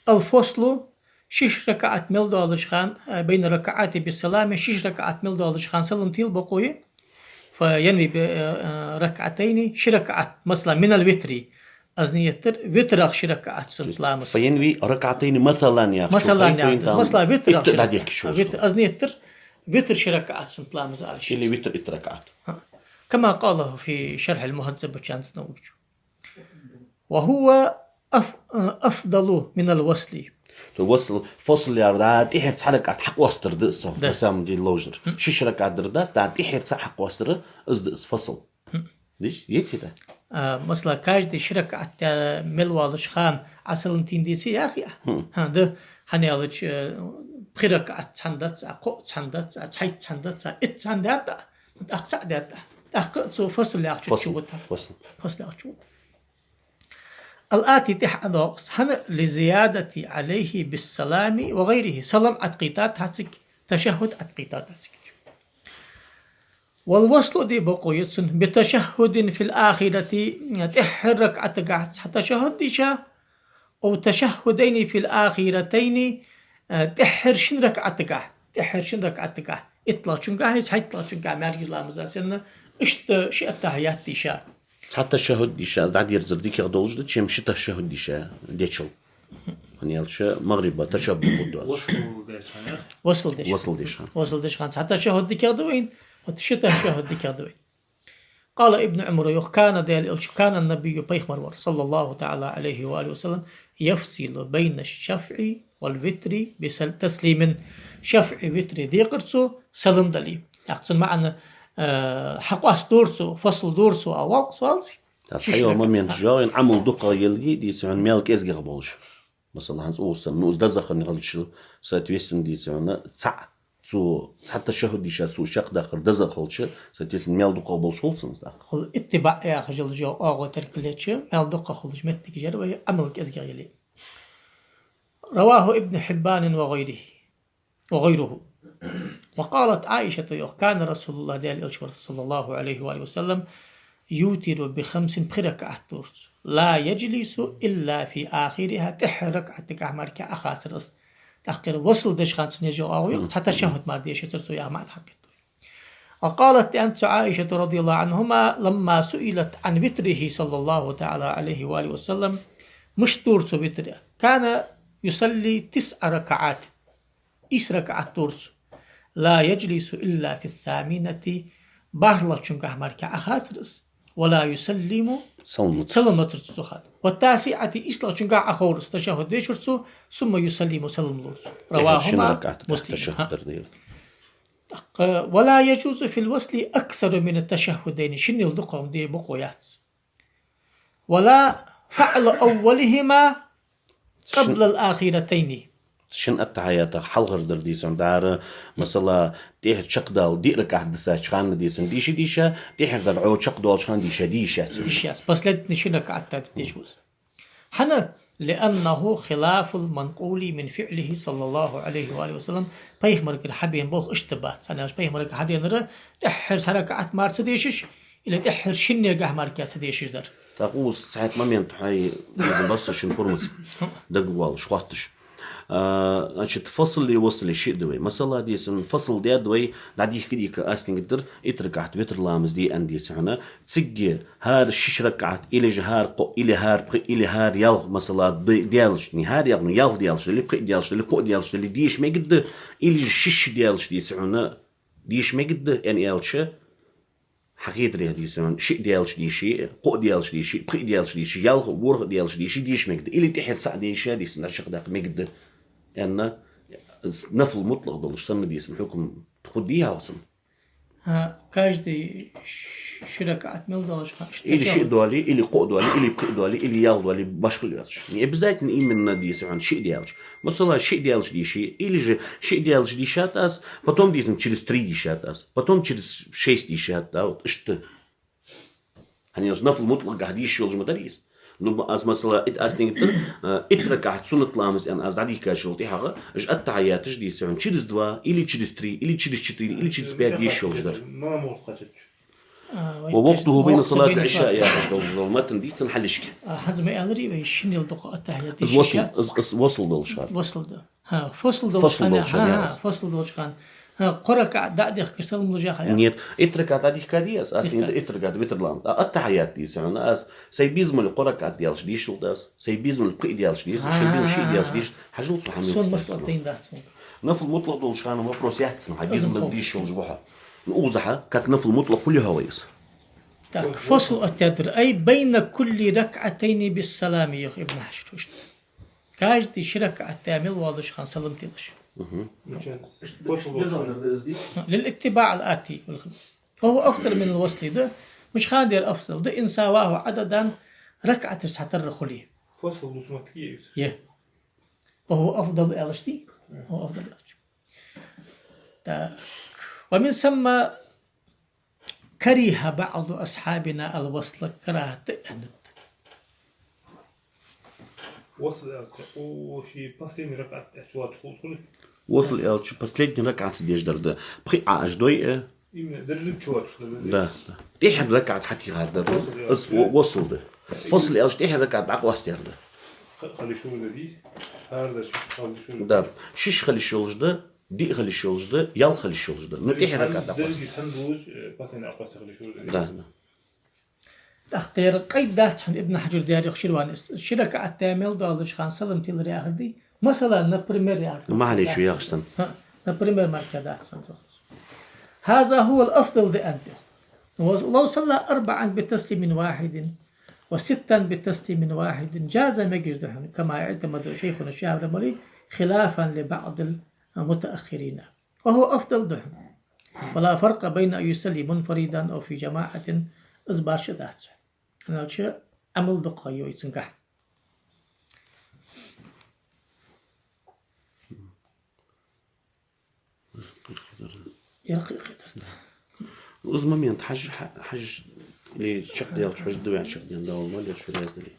الفصل شش ركعة ملدو الشخان بين ركعات بالسلام شش ركعة ملدو الشخان سلم تيل بقوي فينوي بركعتين شركعة مثلا من الوتري أزنيتر وتر شركعة سلام فينوي ركعتين مثلا يا مثلا وتر أزنيتر وتر شركعة سلام زالش اللي وتر اتركعت كما قاله في شرح المهذب بشانس نوج وهو أفضل من الوصل الوصل فصل يا راد إحر حركة حق وستر دقصه بسام دي اللوجر شش ركعة درداس داد إحر حق وستر أصدقص فصل ليش يتي ده مثلا كاج دي شركة ملوالش خان عسلن تنديسي يا أخي هذا هنيالج بركعة تندت أقو تندت أتحيت تندت إتندت أقصى ده أقصى فصل يا أخي فصل يا أخي الآتي تحدث هن لزيادة عليه بالسلام وغيره سلام أتقيتات هاتك تشهد أتقيتات هاتك والوصل دي بقوية بتشهد في الآخرة تحرك أتقعت تشهد ديشا أو تشهدين في الآخرتين تحر شنرك أتقع تحر شنرك أتقع إطلع شنقع هيس هيطلع شنقع مارجز لامزاسن إشت شيء التحيات ديشا حتى الشهود ديشا زاد يرزر ديك يغدوج دتش يمشي الشهود ديشا ديتشل يعني الشا مغرب تشبه قدوس وصل ديش خان حتى الشهود ديك يغدوين وتشتا الشهود ديك يغدوين قال ابن عمر كان النبي بيخمر صلى الله تعالى عليه وآله وسلم يفصل بين الشفع والوتر بتسليم شفع وتر ديقرسو سلم دلي أقصد معنا حقاس دورسو فصل دورسو أول صالسي تحيو ممن جاين عمل دقة يلقي دي سعون مالك إزجي قبولش مثلا هنس أوصل نوز دزخن غلش ساتويسن دي سعون تسع سو حتى الشهود دي شاسو شق داخل دزخلش ساتويسن مال دقة قبولش خلصن داخل خل اتباع يا خجل جو أغو تركلتش مال دقة خلش متك جر وهي عملك إزجي يلي رواه ابن حبان وغيره وقالت عائشة كان رسول الله صلى الله عليه وآله وسلم يوتر ب5 بركعة دورس لا يجلس إلا في آخرها تحرك عتك أعمارك أخاسرس تحقير وصل دش خانس نجو أو حتى شهد ما ديش ترسو يا معنى حق وقالت أنت عائشة رضي الله عنهما لما سئلت عن وتره صلى الله تعالى عليه وآله وسلم مش دورس وتره كان يصلي 9 ركعات ركعة دورس لا يجلس إلا في الثامنة بارلا چونك أحمر كأخاسرس ولا يسلم سلم نترسو خان والتاسعة إسلا شنقع أخورس تشهد ديشرسو ثم يسلم سلم لورس رواهما مسلم. ولا يجوز في الوصل أكثر من التشهدين شن يلدقهم دي بقويات ولا فعل أولهما قبل الآخرتين شن التحيات حلغر در ديسن دار مثلا تيه شقدال دي ركع دسا شخان ديسن ديشا تيه در عود شقدال شخان ديشا بس لا نشنك عتا تجوز حنا لأنه خلاف المنقول من فعله صلى الله عليه وآله وسلم بيخمرك الحبين بوخ اشتبات أنا مش بيخمرك حدين نرى تحر سرقعت مار سديشش إلى تحر شنية قه ماركات سديشش در تقول ساعات ما مينتحي لازم بس شن فرمت دقوال شخطش значит فصل اللي وصل الشيء دوي مثلا ديسن فصل ده دوي داديك كديك أستنقدر إتركعت بيتر لامز دي أندي سعنا تسجي هار الشيش ركعت إلى جهار قو إلى هار بق إلى هار يال مثلا ديالش نهار يال ديالش اللي بق ديالش اللي قو ديالش اللي ديش ما قد إلى الشيش ديالش دي سعنا ديش ما قد يعني يالش حقيقة ريه دي سعنا شيء ديالش دي شيء قو ديالش دي شيء بق ديالش دي شيء يال ورق ديالش دي شيء ديش ما قد إلى تحر سعد ديش دي سنة شقداق ما قد أن نفل مطلق دولش سنة دي اسم حكم تخديها وصل كاج دي شركات ميل دولش إلي شيء دولي إلي قو دولي إلي بقي دولي إلي يال دولي باشكل يالش يعني بزايت نقيم دي اسم عن شيء ديالش مثلا شيء ديالش دي شيء إلي شيء ديالش دي شات أس потом دي اسم через 3 دي شات أس потом через 6 دي شات да вот إشت هني نفل مطلق قاعديش يلج مداريس نو از مثلا أستنقدر إتركعت سنة لامز أن از عدي كاشلتي حاجة إج التعياتش دي سعون تشيلس 2 إلي تشيلس 3 إلي تشيلس 4 إلي تشيلس 5 دي شو جدر ما موقتش ووقته بين صلاة العشاء يا رجل ما تندي تنحلشك حزم أدري بيش شنو الدقة التعيات وصل دولشان وصل ده ها فصل دولشان فصل دولشان قرك دعدي كسل ملجاها نيت اتركات هذه كادياس أصلا اتركات بيترلام التحيات دي سعنا أس سيبيزم القرك ديالش ديش لداس سيبيزم القي ديالش ديش سيبيزم شيء ديالش ديش حجلت في حميد سون مسلطين دات نفل مطلق دول شان ما بروسياتنا حبيزم الديش الجبحة نوزحة كانت نفل مطلق كل هوايس تاك فصل التدر أي بين كل ركعتين بالسلام يا ابن حشر كاج دي شركة تعمل واضح خان سلمتيش للاتباع الآتي فهو أكثر من الوصل ده مش خادر أفضل ده إن سواه عددا ركعة سحتر خليه فصل مسمكية يه وهو أفضل ألشتي هو أفضل ألشتي ومن ثم كره بعض أصحابنا الوصل كراهة وصل وشي باسين ركعة شو تقول وصل إلى شو последний ركعة ديش درد بخي عجدوي ده تيح ركعة حتى هذا وصل ده فصل إلى تيح ركعة عقب واستير ده خلي شو دي هذا خلي شو ده شيش خلي شولج ده دي خلي شولج ده يال خلي شولج ده نتيح ركعة عقب ده تندوج باسين عقب خلي شو ده تختار قيد دات ابن حجر ديار يخشروان الشركة التامل دالش خان سلم تيل رياخر دي مثلا نبريمير رياخر ما عليه شو ياخسن نبريمير ماركة هذا هو الأفضل لأنت لو صلى 4 بتسليم واحد و6 بتسليم واحد جاز مجد كما اعتمد شيخنا الشاعر المولي خلافا لبعض المتأخرين وهو أفضل دهن ولا فرق بين أن يصلي منفردا أو في جماعة إزبار شدات أنا شيء عمل دقيق يسنجح يرقي قدرت وزما مين حج اللي شق ديال حج دوي عن شق ديال داول مال شو راز دلي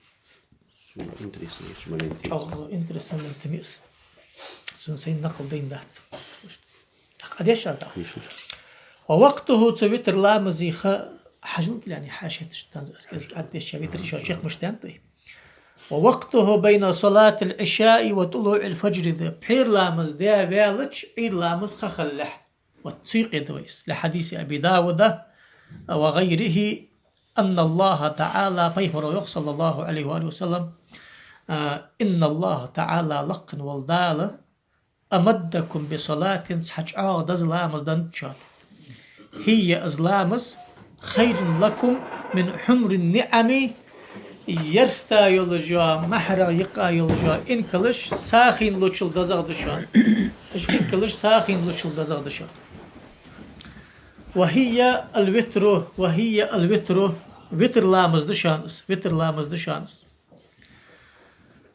شو انتريسنت شو مالين أو انتريسنت تميس سنسين نقل دين دات قديش شرطه ووقته تسويتر لا مزيخة حجلت يعني حاشية قديش شبيتر شيخ مشتانطي ووقته بين صلاة العشاء وطلوع الفجر ذا بحير لامز ديا فيالتش عير لامز خخلح وتسيق دويس لحديث أبي داود وغيره أن الله تعالى فيهر صلى الله عليه وآله وسلم إن الله تعالى لقن والدال أمدكم بصلاة سحج دزلامز دنشان هي أزلامز خير لكم من حمر النعم Yersta yolcu, mahra yıka yolcu, in kılış, sahin luçul dazak düşan. İn kılış, sahin luçul dazak düşan. وهي الوتر وتر لامز دشانس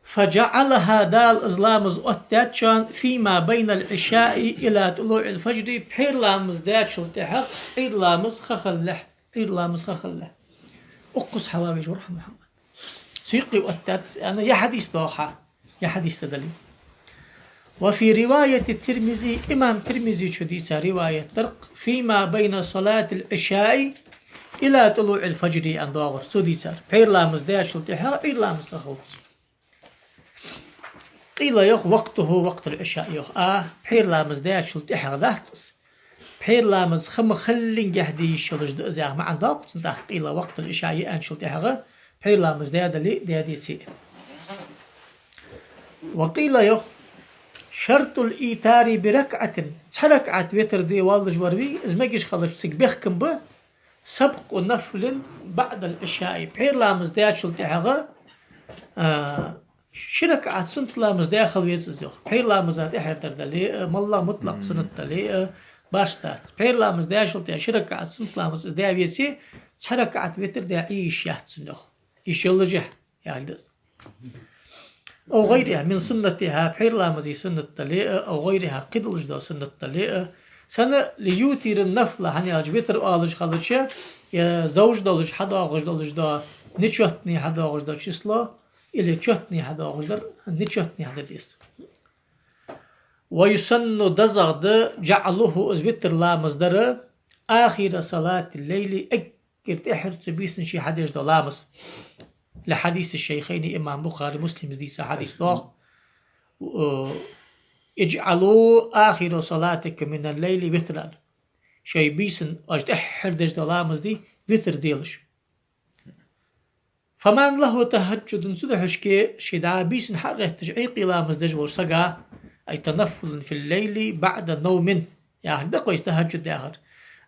فجعلها دال ازلامز اتاتشان فيما بين العشاء الى طلوع الفجر بحير لامز داتشل تحق حير لامز خخله اقص حوامج ورحمة محمد سيقي واتات انا يا حديث دوحة يا حديث تدلي. وفي رواية الترمذي إمام ترمذي شديسة رواية طرق فيما بين صلاة العشاء إلى طلوع الفجر أن داور سديسة بير لامز داش التحاء بير لامز لخلص قيل يخ وقته وقت العشاء يخ بير لامز داش التحاء دهتس بير لامز خلين جهدي شلج دأزاغ مع داقت قيل وقت العشاء أن شلتحاء بير لامز دادي سي. وقيل يخ شرط الإيتار بركعة ركعة وتر دي والج وروي ازمجش خلص سيبخكم به سبق نفل بعد العشاء بحير لامز داخل تحغى شركعة سنت لامز داخل ويسزوخ بحير لامز تحر تردلي مالله مطلق سنت لي باشتات بحير لامز داخل تحر شركعة سنت لامز دا ويسي ركعة وتر دا عيش يحتسنوخ إيش يلجح يعني دس أو غيرها من سنتها بحير لامزي سنة طليقة أو غيرها قدلج دا سنة طليقة سنة ليوتير النفلة هني أجبتر آلج خلجة يا زوج دالج حدا غج دالج دا نشوتني حدا غج دا شسلا إلي تشوتني حدا غج دا نشوتني حدا ديس. ويسن دزغد جعله أزبتر لامز در آخر صلاة الليل أكر تحر تبيسن شي حدا دا لامز لحديث الشيخين إمام بخاري مسلم ديس حديث ضاق اجعلوا آخر صلاتك من الليل وترا شي بيسن أجد أحر دج دلامز دي وتر ديلش فمن له تهجد سدحش كي شدا بيسن حقه تجعيق لامز دج ورسقا أي تنفل في الليل بعد نوم يعني دقوا يستهجد داخر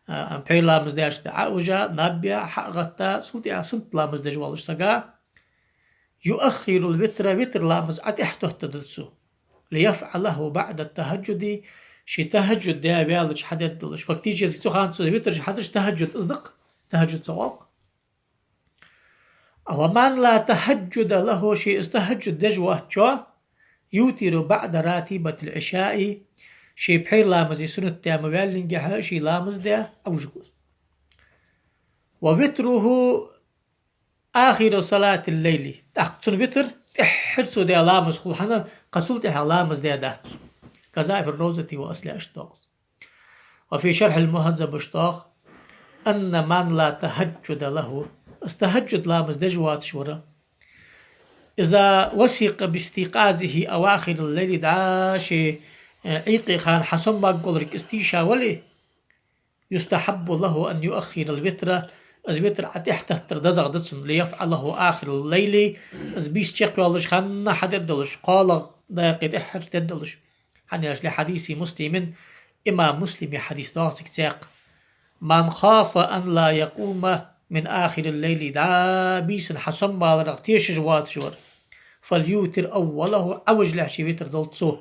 بحي لامز داش دعوجا نابيا حقتا سلطي سنت لامز دج ورسقا يؤخر الوتر وتر لامز أتحته تدلسو ليفعله بعد التهجد شي تهجد دا بيالج حدد دلش فكتيجي زيتو خانسو وتر حدش تهجد اصدق تهجد سواق أو من لا تهجد له شي استهجد دجوه جو يوتر بعد راتبة العشاء شي بحير لامز سنة دا موالنجها شي لامز دا أو جوز. ووتره آخر صلاة الليل تحقصن وتر تحرسو دي لامز خلحنا قصول تحا لامز دي دهتس كذا في الروزة وأصل أشتاق. وفي شرح المهذب اشتاق أن من لا تهجد له استهجد لامز دجوات شورا إذا وثق باستيقاظه أواخر الليل دعاشي عيقي خان حسن ما قولك استيشا ولي يستحب له أن يؤخر الوتر أزبيتر عتيحته تردزغ دتسن ليفعله آخر الليل أزبيس تشيق والش خان حدد دلش قال داقيد إحر تدلش حنياش لحديث مسلم إمام مسلم حديث داسك ساق من خاف أن لا يقوم من آخر الليل دعا بيسن حسن بالرغ تيش جوات شور فليوتر أوله أوج لحشي ويتر دلتسو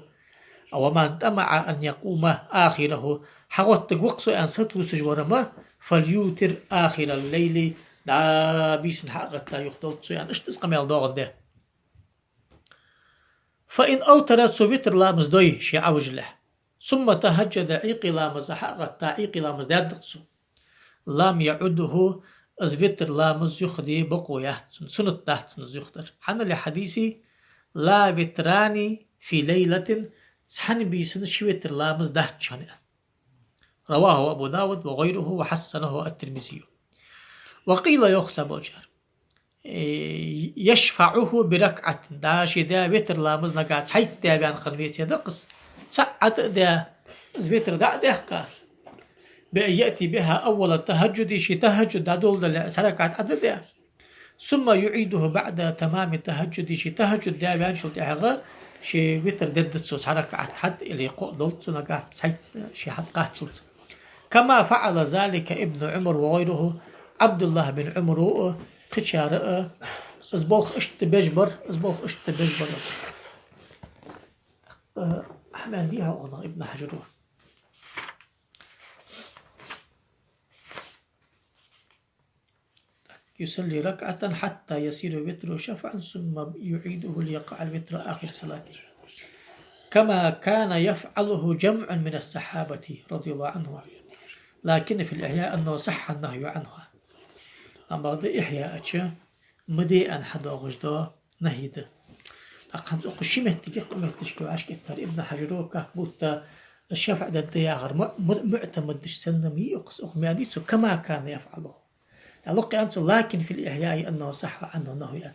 أو من تمع أن يقوم آخره حغوت وقصو أن ستو سجورما فليوتر آخر الليل دعا بيسن حقتا يخدلتسو يعني اشتس قميل دوغن ده. فإن أوترت سو ويتر لامز دوي شي أوج له ثم تهجد عيقي لامز حقتا عيقي لامز دادقسو لم يعده أزبتر لامز يخدي بقو يحتسن سنة تحتسن يختر حنا لحديثي لا وتراني في ليلة سحن بيسن شويتر لامز دهتشان رواه أبو داود وغيره وحسنه الترمذي. وقيل يخسب وجر يشفعه بركعة داشي دا وتر لامز نقاط حيث دا بيان خنويت يدقس سعد دا زبتر دا دهقار بأن يأتي بها أول التهجد شي تهجد دول سركعت عدد ثم يعيده بعد تمام التهجد شي تهجد دا بيان شلت أحغا شي وتر دد سوس حركعت حد اللي قدلت سنقات شي حد قاتلت كما فعل ذلك ابن عمر وغيره عبد الله بن عمر قشار أزبوخ اشت بجبر أزبوخ اشت بجبر أحمد ديها والله ابن حجر يصلي ركعة حتى يصير وتره شفعا ثم يعيده ليقع الوتر آخر صلاته كما كان يفعله جمع من الصحابة رضي الله عنهم لكن في الإحياء أنه صح النهي عنها أما ضي إحياء مدي أن حدا غجدا نهيده أقنت أقشمت تجيق أمرتشك وعشك التار ابن حجروك بوتا الشفع دا الدياغر معتمد سنمي أقميانيسو كما كان يفعله لكن في الإحياء أنه صح عنه نهي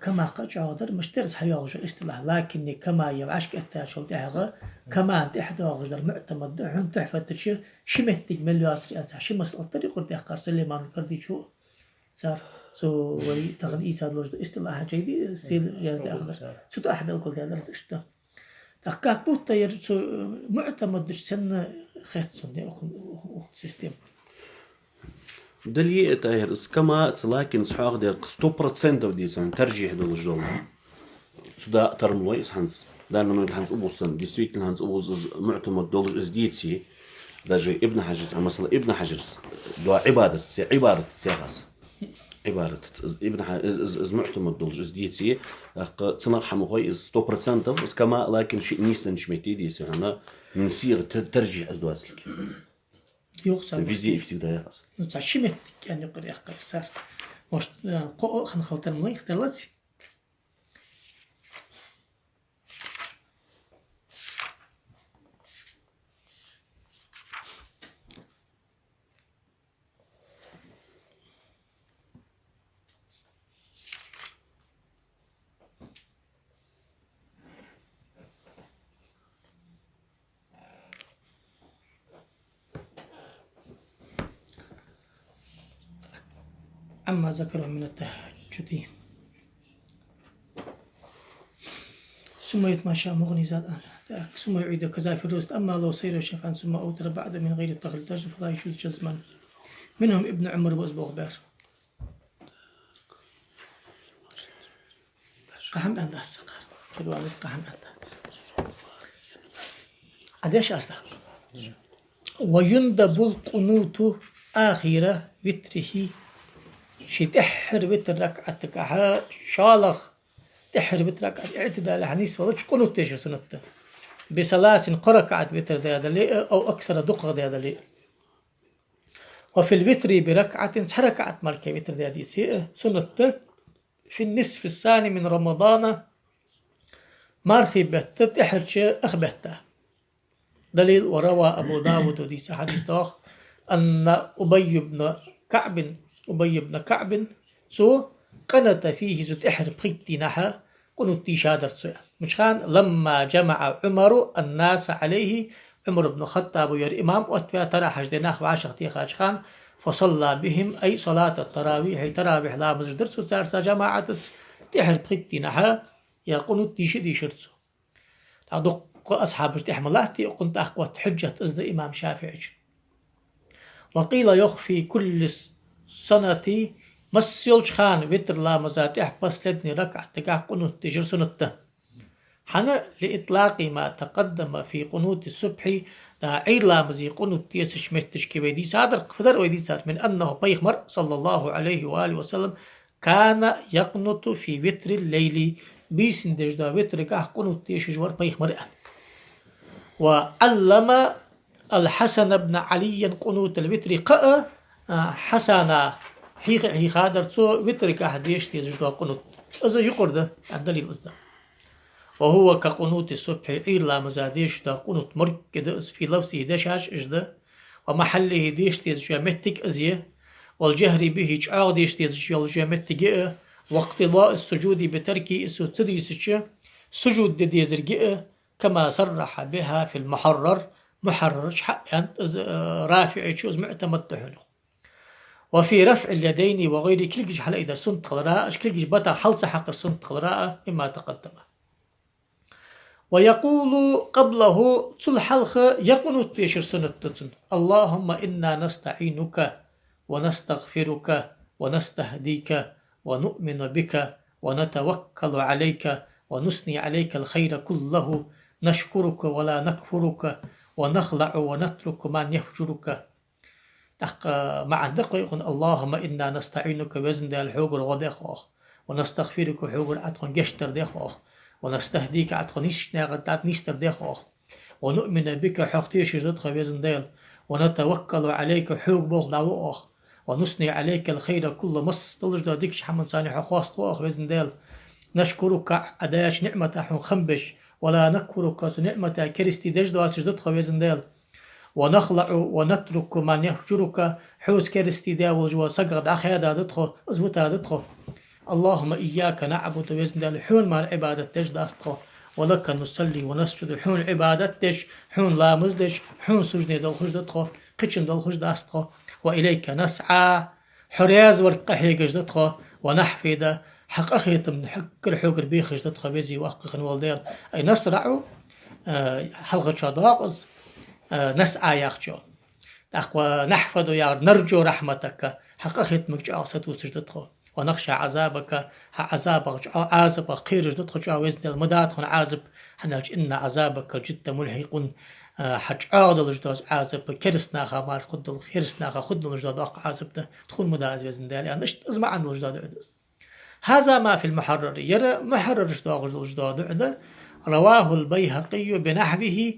كما قجعودر مش ترس حيوغش استلاح لكن كما يوعشك التاج والدعغة كما أنت إحدى غجر معتمد هم تحفة تشير شمت تجمل ياسري أنسى شمس الطريق والدعقار سليمان كردي شو صار سو ولي تغن إيساد لوجد استلاح جيدي سيل يازد أخضر سو تأحب القول هذا درس اشتا تحقاق بوتا يرجو معتمد سن خيط سن سيستم دليل تاهر كما لكن صحاح دير 100% دي ترجيح دول جدول سودا ترملوي اسحنس دان من الحنس ابوسن ديستريكت الحنس ابوز معتمد دول ازديتي دا جاي ابن حجر مثلا ابن حجر دو عباده سيغاس عباره ابن حجر معتمد دول ازديتي تنقح مخوي 100% بس كما لكن شيء نيسن شميتي دي انا من سيغ ترجيح ازدواسلك يوصل فيزي اكسي دا يغاس نتعشمت يعني يقول يا صار مش قو خن خلطر ملي اختلت عما ذكره من التهجد ثم يتماشى مغني زاد ثم يعيد كذا في الرست أما لو سير شفعا ثم أوتر بعد من غير التغليل فلا يجوز جزما منهم ابن عمر وأبو غبير قهم أن تحسق الوالد قهم أن تحسق عديش أصدق ويندب القنوت آخر وتره شي تحر وتر ركعتك شالخ تحر وتر ركعت اعتدال حنيس ولش قنوت تيش سنته بثلاث قركعت وتر هذا لي أو أكثر دقة هذا لي وفي الوتر بركعة ركعت مالك وتر هذه سنته في النصف الثاني من رمضان مارخبت تحر شيء أخبته دليل وروى أبو داود وديس حديث أن أبي بن كعب سو قنت فيه زت إحر بخيتي نحا قنوتي شادر سوء مشخان لما جمع عمر الناس عليه عمر بن الخطاب ير إمام واتفا ترى حجدناه وعشقتي خاشخان فصلى بهم أي صلاة التراويح هي تراويح لا مزدر سو سارسا جماعة تحر بخيتي نحا يا قنوتي شدي شرسو تعدق أصحاب احملاتي وقنت أخوة حجة إزد إمام شافعي وقيل يخفي كل سنة مسيلش خان وتر لا مزاتح بس لدني ركعة تقع قنوت تجر سنته حنا لإطلاق ما تقدم في قنوت الصبح دا عير لا مزي قنوت تيسش متشكي ويدي سادر قدر ويدي سادر من أنه بيخمر صلى الله عليه وآله وسلم كان يقنط في وتر الليل بيسن دجدا وتر قع قنوت تيشجور بيخمر وعلم الحسن بن علي قنوت الوتر قاء حسن هي خادر تو وترك أحديش تيجوا قنوت إذا يقرده الدليل إذا وهو كقنوت الصبح عير لا مزاديش دا قنوت مرك كده في لفظه دشاش إجده ومحله ديش تيجوا متك أزيه والجهر به جعار ديش تيجوا متك واقتضاء السجود بتركي السجود سجود ديزرجئ كما صرح بها في المحرر محرر حقا رافع شوز معتمد تحله وفي رفع اليدين وغير كل جيش حلا إذا سنت قراءة كل جيش بتا حلص حق سنت قراءة مما تقدم ويقول قبله صلح الخ يقنط يشر سنة اللهم إنا نستعينك ونستغفرك ونستهديك ونؤمن بك ونتوكل عليك ونثني عليك الخير كله نشكرك ولا نكفرك ونخلع ونترك من يفجرك مع دقيق اللهم إنا نستعينك وزن الحجر ودخوخ ونستغفرك حجر عدخن جشتر دخوخ ونستهديك عدخن نيستر دخوخ ونؤمن بك حقتيش جدخ وزن ديل ونتوكل عليك حوق بوخ دعوخ ونثني عليك الخير كل مص طلج ديكش حمد صاني حقوست وخ وزن ديل نشكرك أداش نعمة حن خنبش ولا نكفرك نعمة كريستي دجدو جدخ وزن ديل ونخلع ونترك من يهجرك حوز كرستي داول جوا سقط أخي هذا دتخو أزوتا دتخو اللهم إياك نعبد وزن ديل حون ما العبادة تجد أستخو ولك نصلي ونسجد حون عبادة تش حون لا مزدش حون سجن دل خج دتخو قشن دل خج داستخو وإليك نسعى حرياز ورقحي جدتخو ونحفيد حق أخيط من حق الحقر بيخج دتخو بيزي وأخقن والدير أي نسرع حلقة شاداقز نسعى يخجو أقوى نحفظ يا نرجو رحمتك حق ختمك جاء ستوسجدتخو ونخشى عذابك عذابك عازب خير جدتخو جاء وزن المدات خن عازب حنالج إن عذابك جد ملحق حج عادل جدوز عازب كرسنا خمار خدل كرسنا خدل جدود أق عازب ده تخون مداز وزن دالي أنا إيش أزمع عن الجدود عدس هذا ما في المحرر يرى محرر جدود عدس رواه البيهقي بنحوه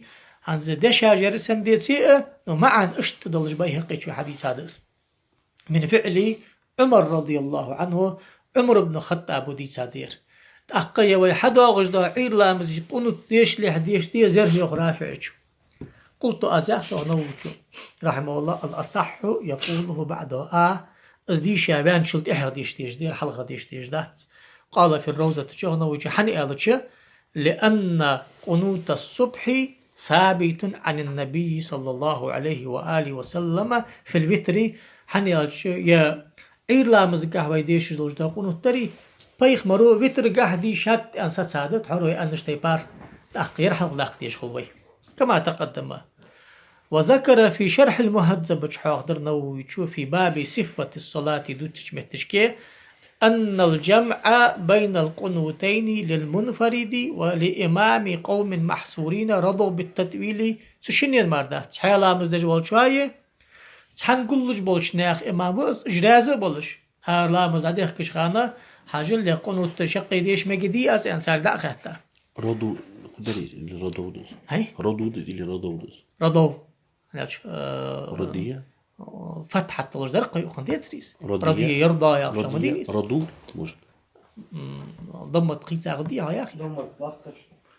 عن دشاجر سنديسيئة ومعا اشتدل بيهقي في حديث هذا من فعل عمر رضي الله عنه عمر بن الخطاب دي سادير تأقيا ويحدوا غجدا عير لامز يقونوا ديش لحديش دي زر يغرافعشو قلت أزاحته نوجو رحمه الله الأصح يقوله بعده دي شابان شلت إحر ديش دير حلقة ديش دات قال في الروزة شو نوجو حني قالتش لأن قنوت الصبح ثابت عن النبي صلى الله عليه وآله وسلم في الوتر حني يا عير لامز قهوة ديش دلجدا قنوت تري بيخ مرو وتر قهدي شات أنسى سادت حروي أنشتي بار أخير حلق داخديش خلوي كما تقدم وذكر في شرح المهذب حاضر نوويتشو في باب صفة الصلاة دوتش متشكي أن الجمع بين القنوتين للمنفرد ولإمام قوم محصورين رضوا بالتطويل تشني المردات حالا مزدج والشوية تحن كلش بولش ناخ إمام بس إجرازة بولش هالا مزدج كشخانة حاجة اللي قنوت شقي ديش مجدي أس إنسان دا خطة رضو قدري رضو دوز هاي رضو اللي رضو دوز رضوا رضية فتحة تلوش درقي وخن ديتريس رضية. رضية يرضى يا أخي مدينيس رضو مش ضمت قيسة غدية يا أخي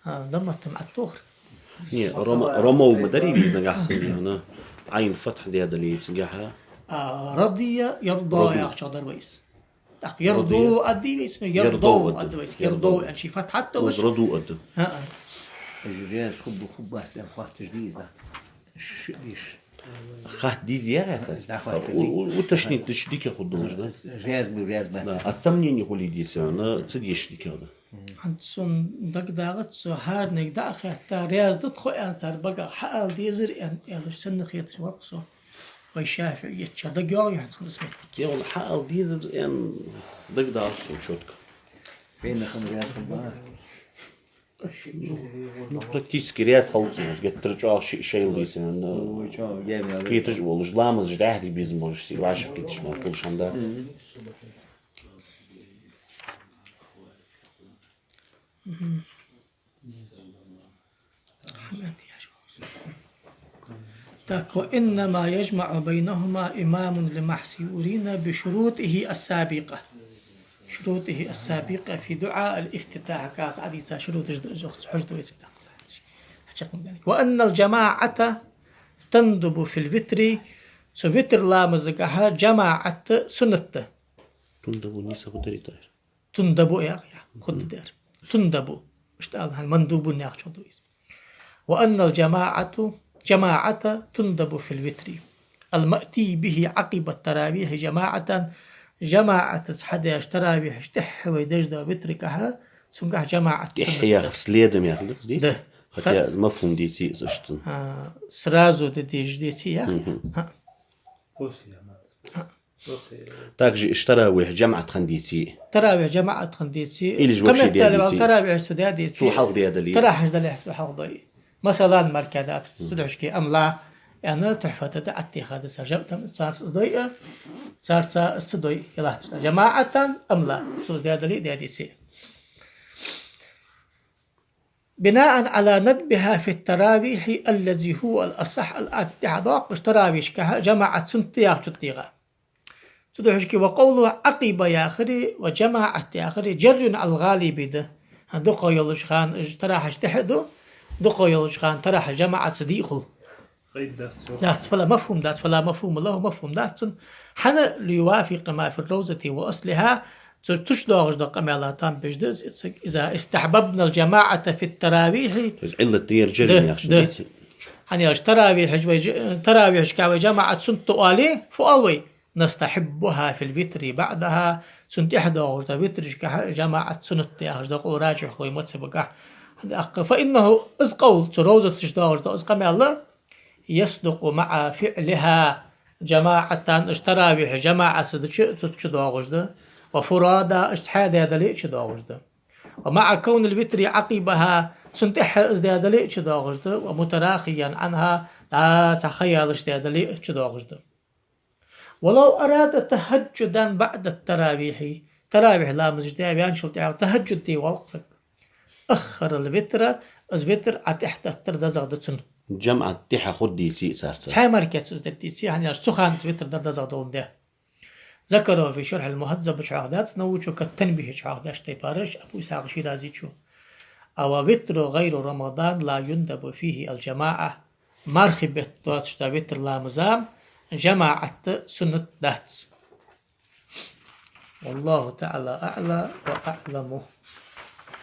ضمت مع التوخر هي رمو مدري بيزنا أحسن لي أنا عين فتح دي هذا اللي تنجحها رضية يرضى يا أخي شغل دربيس يرضو أدي اسمه يرضو أدي يرضو يعني شي فتحة تلوش رضو أد الجاز خب أحسن خاطر جديدة ليش خات دي زيادة والتشنيد تشديك ياخد وجده جاز بس السمنين يقول لي سنة تدي يشديك هذا عند سون دقداغت سو هار نقدع خيتا رياز دتخو أنصار بقى حال ديزر يعني سن خيط وقصو ويشافع يتشر دقيقة يعني اسمه يا والله حال ديزر يعني دقداغت سو شوتك فين خمر رياز خبار Практически ряз халцинус, get трчал шейл дисен. Китиш волж ламыз ждахди biz можеш си ваша китиш мал полшанда. Так وإنما يجمع بينهما إمام لمحصورين بشروطه السابقة. شروطه السابقة في دعاء الافتتاح كاس عديسة شروط حجد ويسبتاق وأن الجماعة تندب في الوتر سوتر لا مزقها جماعة سنة تندب نيسا خدري تاير تندب يا أخي خد دير تندب اشتغلها المندوب الناقش وأن جماعة تندب في الوتر المأتي به عقب التراويح جماعة حدا اشترى بيشتح ويدجدا بتركها سنقح جماعة يا سليدم يا أخي ده حتى المفهوم دي سي سرازو ديش دي سي يا تاكجي اشتراويح جمعة خنديتي تراويح جماعة خنديتي إلي جواب شي ديالي تراويح السودادي سو حلق ديالي تراح جدل يحسب حلقي مثلا مركزات تدعشكي أملا يعني تحفة تدعتي هذا سجبت صار صديقة صار صديق يلا جماعة أملا سودادي ديالي سي بناء على ندبها في التراويح الذي هو الأصح الاتحاد تراويح جماعة سنتياغ تطيغا تدعشكي وقوله عقب يا أخري وجماعة يا أخري جر على الغالب ده دقوا يلوش خان تراح اجتحدوا دقوا يلوش خان تراح جماعة صديقه ذات فلا مفهوم ذات فلا مفهوم له مفهوم ذات حنا ليوافق ما في الروزة وأصلها تشدوغ دق أمالاتان بجدز إذا استحببنا الجماعة في التراويح علة دير جرم يخشى يعني تراويح كاوي جماعة سنتو عليه فأوي نستحبها في الوتر بعدها سنت إحدى وجد وتر جماعة سنت يهجد راجع خوي متسبقة فإنه إذ قول تروزة تشدى وجد إذ قام الله يصدق مع فعلها جماعة اشتراويح جماعة تشدى وجد وفرادا اشتحاد يدلي تشدى وجد ومع كون الوتر عقبها سنت إحدى يدلي تشدى وجد ومتراخيا عنها تخيل اشتيدلي تشدى وجد ولو أراد تهجدا بعد التراويح تراويح لا مزجدها بيان شلتها تهجد دي والقصك أخر الوتر الوتر أتحت التر زغدتسن جمعة تيحة خدي سي سارسة صحيح مركز زدتي سي يعني سخان الوتر در زغدون ده ذكروا في شرح المهذب شعادات نوجو كالتنبيه شعادات تيبارش أبو إسحاق شيرازي شو أو وتر غير رمضان لا يندب فيه الجماعة مرخبة تواتش وتر لا مزام جماعة سنة ذات والله تعالى أعلى وأعلم